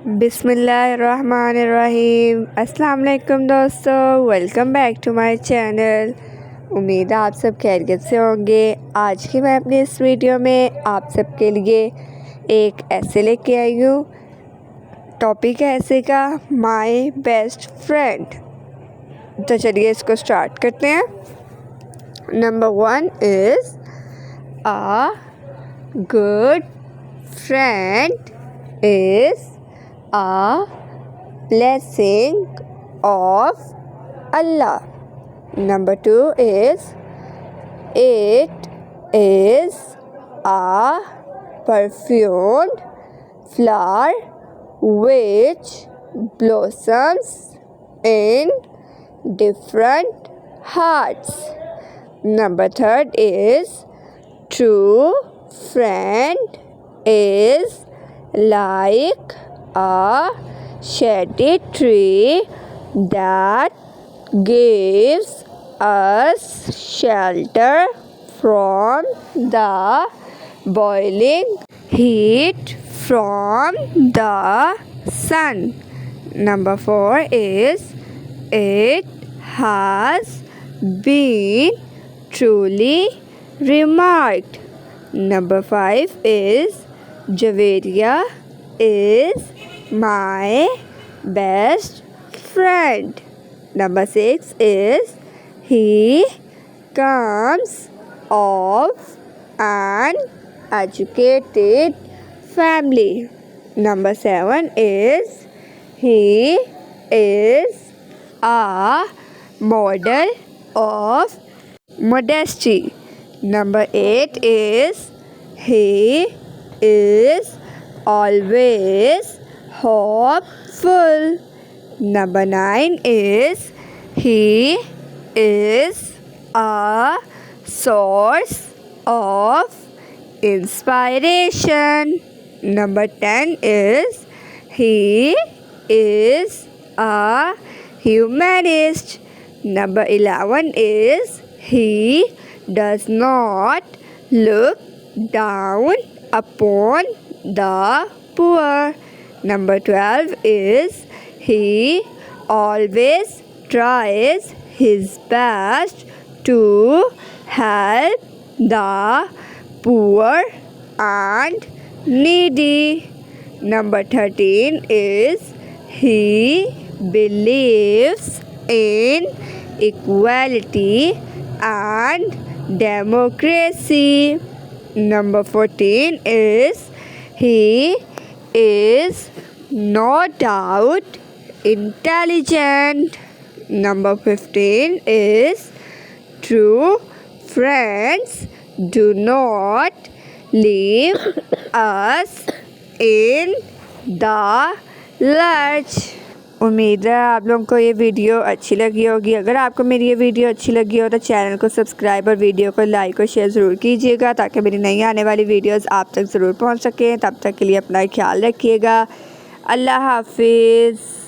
बिस्मिल्लाहिर्रहमानिर्रहीम। अस्सलाम वालेकुम दोस्तों, welcome back to my channel. उम्मीद है आप सब खैरियत से होंगे। आज की मैं अपनी इस वीडियो में आप सबके लिए एक ऐसे लेके आई हूँ। टॉपिक है ऐसे का माय बेस्ट फ्रेंड। तो चलिए इसको स्टार्ट करते हैं। Number 1 is a good friend is a blessing of Allah. Number 2 is it is a perfumed flower which blossoms in different hearts. Number 3 is true friend is like a shady tree that gives us shelter from the boiling heat from the sun. Number 4 is it has been truly remarked. Number 5 is Javeria is my best friend. Number 6 is he comes of an educated family. Number 7 is he is a model of modesty. Number 8 is he is always hopeful. Number 9 is he is a source of inspiration. Number 10 is he is a humanist. Number 11 is he does not look down upon the poor. Number 12 is he always tries his best to help the poor and needy. Number 13 is he believes in equality and democracy. Number 14 is he is no doubt intelligent. Number 15 is true friends do not leave us in the lurch. उम्मीद है आप लोगों को ये video अच्छी लगी होगी। अगर आपको मेरी ये वीडियो अच्छी लगी हो तो चैनल को सब्सक्राइब और वीडियो को लाइक और शेयर ज़रूर कीजिएगा ताकि मेरी नई आने वाली वीडियोस आप तक ज़रूर पहुंच सकें। तब तक के लिए अपना ख्याल रखिएगा। अल्लाह हाफिज़।